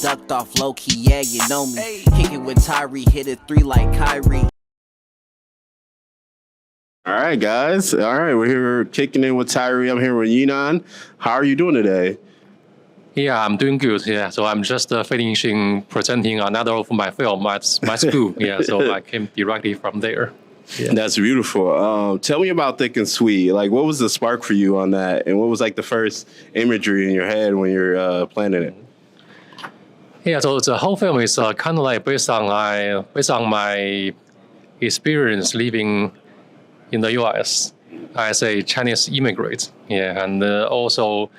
ducked off low key, yeah, you know me. Kickin' with Tyree, hit it 3 like Kyrie. All right, guys. All right, we're here kicking in with Tyree. I'm here with Yinan. How are you doing today? Yeah, I'm doing good. Yeah, so I'm just finishing presenting another of my film at my school. Yeah, so I came directly from there. Yeah. That's beautiful. Tell me about Thick and Sweet. Like, what was the spark for you on that? And what was like the first imagery in your head when you're planning it? Yeah, so the whole film is kind of like based on my experience living in the U.S. as a Chinese immigrant. Yeah, and also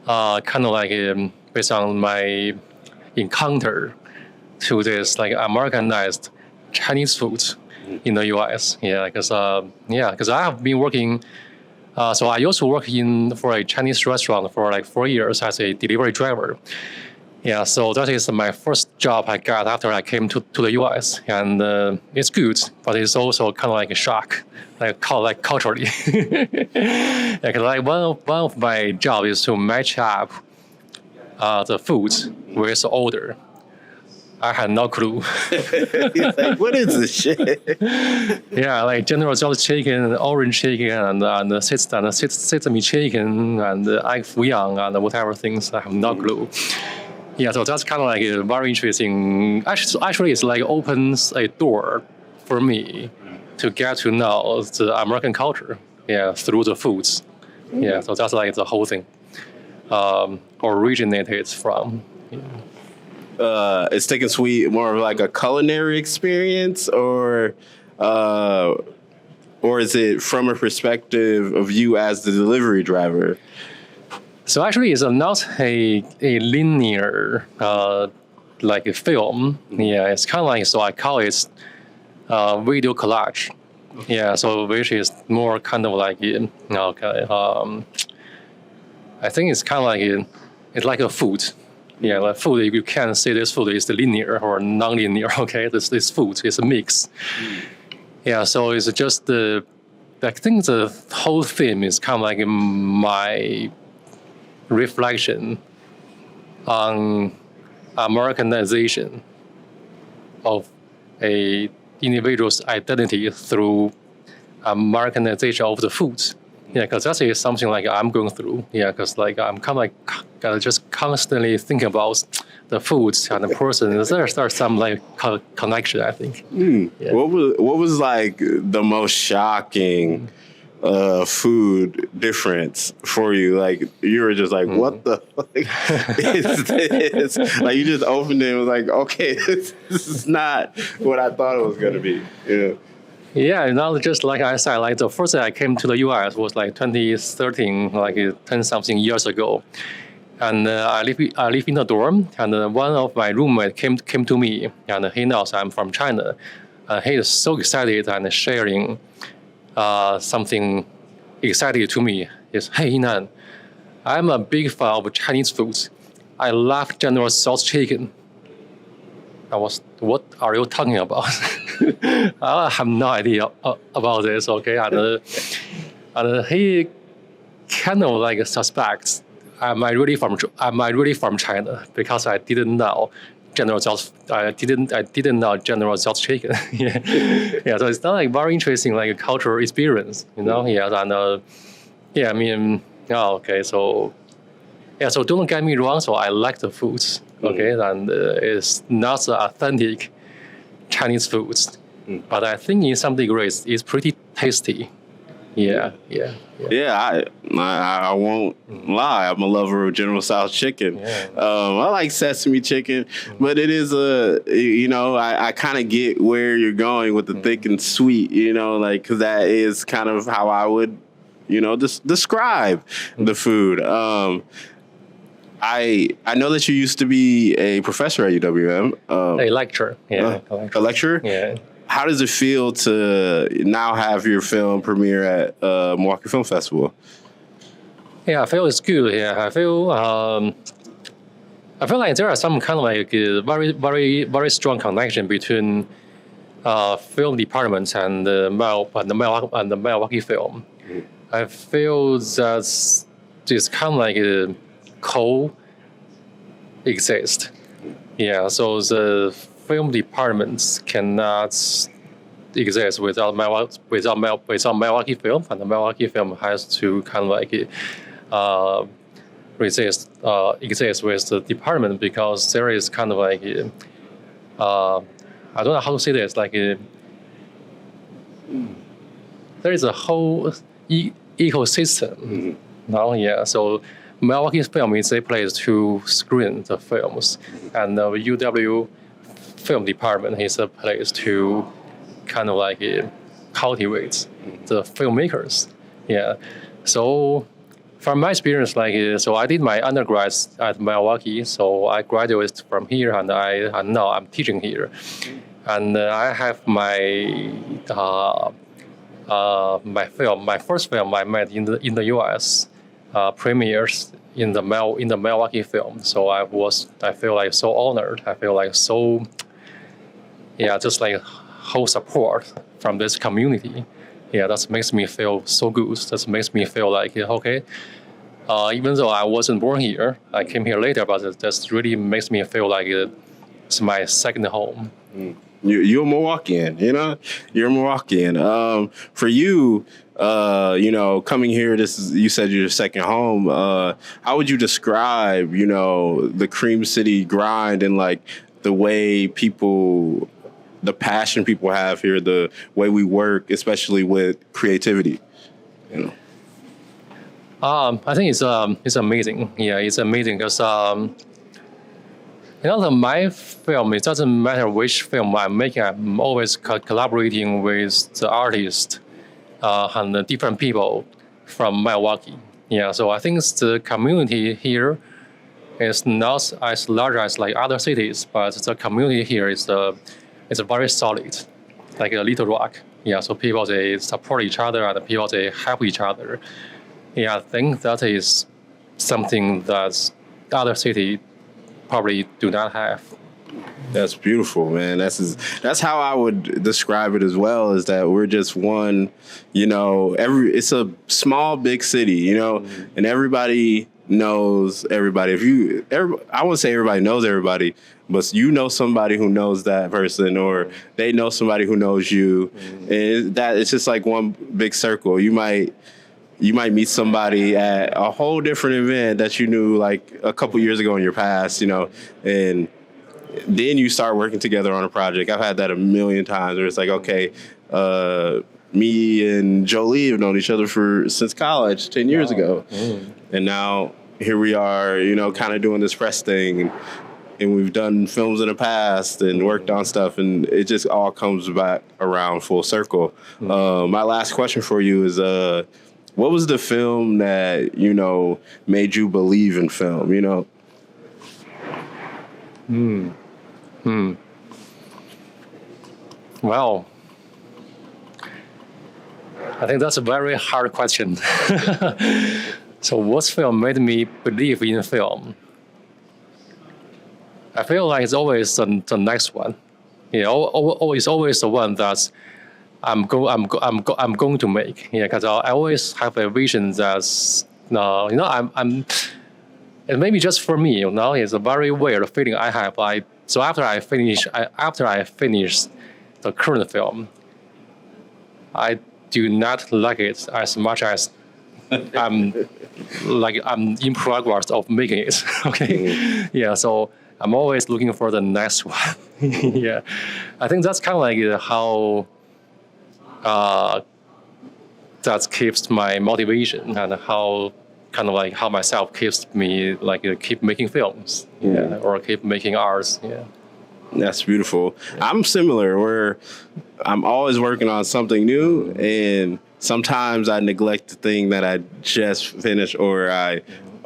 kind of like based on my encounter to this like Americanized Chinese food in the U.S. Yeah, because I have been working. So I used to work for a Chinese restaurant for like 4 years as a delivery driver. Yeah, so that is my first job I got after I came to the U.S. And it's good, but it's also kind of like a shock, like culturally. Like one of my job is to match up the food with the order. I had no clue. Like, what is this shit? Yeah, like General Tso's chicken, orange chicken, and sesame chicken, and egg fuyang, and whatever things. I have no clue. Yeah, so that's kind of like a very interesting. Actually, it's like opens a door for me to get to know the American culture. Yeah, through the foods. Yeah, so that's like the whole thing originated from. Yeah. Is Thick and Sweet more of like a culinary experience, or is it from a perspective of you as the delivery driver? So actually, it's not a linear like a film. Yeah, it's kind of like, so I call it video collage. Yeah, so which is more kind of like I think it's kind of like it's like a food. Yeah, like food. You can't say this food is linear or non-linear. Okay, this food is a mix. Yeah, so it's just I think the whole theme is kind of like my reflection on Americanization of a individual's identity through Americanization of the foods. Yeah, because that is something like I'm going through. Yeah, because like I'm kind of like just constantly thinking about the foods and the person. There's some like connection, I think. Yeah. What was like the most shocking food difference for you? Like you were just like, what the fuck is this? Like you just opened it and was like, okay, this is not what I thought it was gonna be. Yeah. Yeah, now just like I said, like the first day I came to the U.S. was like 2013, like 10 something years ago, and I live in a dorm, and one of my roommates came to me, and he knows I'm from China, he is so excited and sharing something exciting to me. Is, hey Yinan, I'm a big fan of Chinese foods. I love General Tso's chicken. I was, what are you talking about? I have no idea about this. Okay, and he kind of like suspects am I really from China, because I didn't know General Tso's. I didn't know General Tso's chicken. Yeah. So it's not like very interesting like a cultural experience, you know. Yeah, and yeah, I mean, okay, so yeah, so don't get me wrong. So I like the foods. Okay, and it's not the authentic Chinese foods, but I think in some degree it's pretty tasty. Yeah. I won't lie. I'm a lover of General Tso's chicken. Yeah. I like sesame chicken, but it is I kind of get where you're going with the thick and sweet. You know, like because that is kind of how I would, describe the food. I know that you used to be a professor at UWM. A lecturer. Yeah. A lecturer? Yeah. How does it feel to now have your film premiere at Milwaukee Film Festival? Yeah, I feel it's good. Yeah, I feel like there are some kind of like very, very, very strong connection between film departments and the Milwaukee Film. I feel that it's kind of like coexist. Yeah, so the film departments cannot exist without Milwaukee Film, and the Milwaukee Film has to kind of like exist with the department because there is kind of like I don't know how to say this, like there is a whole ecosystem. Now, yeah, so Milwaukee Film is a place to screen the films, and the UW Film Department is a place to kind of like cultivate the filmmakers. Yeah, so from my experience, like so I did my undergrad at Milwaukee, so I graduated from here, and now I'm teaching here, and I have my my first film I made in the U.S. Premieres in the Milwaukee Film. So I feel like so honored. I feel like so, yeah, just like whole support from this community. Yeah, that makes me feel so good. That makes me feel like okay. Even though I wasn't born here, I came here later, but that really makes me feel like it's my second home. You're a Milwaukeean, you know? You're a Milwaukeean. For you, coming here, you said your second home. How would you describe, the Cream City grind and like the way the passion people have here, the way we work, especially with creativity, I think it's amazing. Yeah, it's amazing because my film, it doesn't matter which film I'm making. I'm always collaborating with the artist and the different people from Milwaukee. Yeah, so I think the community here is not as large as like other cities, but the community here is very solid, like a little rock. Yeah, so people they support each other and people they help each other. Yeah, I think that is something that other city probably do not have. That's beautiful, man. That's how I would describe it as well, is that we're just one, it's a small, big city, and everybody knows everybody. I wouldn't say everybody knows everybody, but you know somebody who knows that person, or they know somebody who knows you. And it's just like one big circle. You might meet somebody at a whole different event that you knew like a couple years ago in your past, and then you start working together on a project. I've had that a million times where it's like, okay, me and Jolie have known each other since college 10 years ago. And now here we are, kind of doing this press thing. And we've done films in the past and worked on stuff. And it just all comes back around full circle. My last question for you is, what was the film that, made you believe in film, Well, I think that's a very hard question. So what film made me believe in film? I feel like it's always the next one. It's always the one that I'm going to make. Yeah, because I always have a vision that's I'm and maybe just for me, it's a very weird feeling I have. So after I finish the current film, I do not like it as much as I'm in progress of making it. Okay, yeah. So I'm always looking for the next one. Yeah, I think that's kind of like how that keeps my motivation and how myself keeps me keep making films, or keep making arts. Yeah. That's beautiful. I'm similar, where I'm always working on something new, and sometimes I neglect the thing that I just finished, or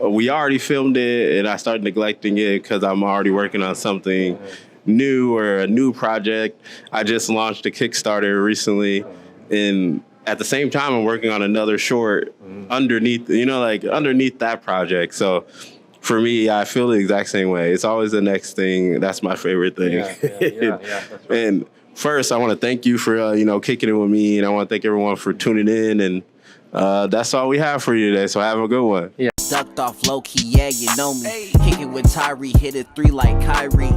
we already filmed it, and I start neglecting it because I'm already working on something new or a new project. I just launched a Kickstarter recently, and at the same time, I'm working on another short underneath that project. So for me, I feel the exact same way. It's always the next thing. That's my favorite thing. Yeah, that's right. And first, I want to thank you for, kicking it with me. And I want to thank everyone for tuning in. And that's all we have for you today. So have a good one. Yeah. Ducked off low key, yeah, you know me. Kick it with Tyree, hit it 3 like Kyrie.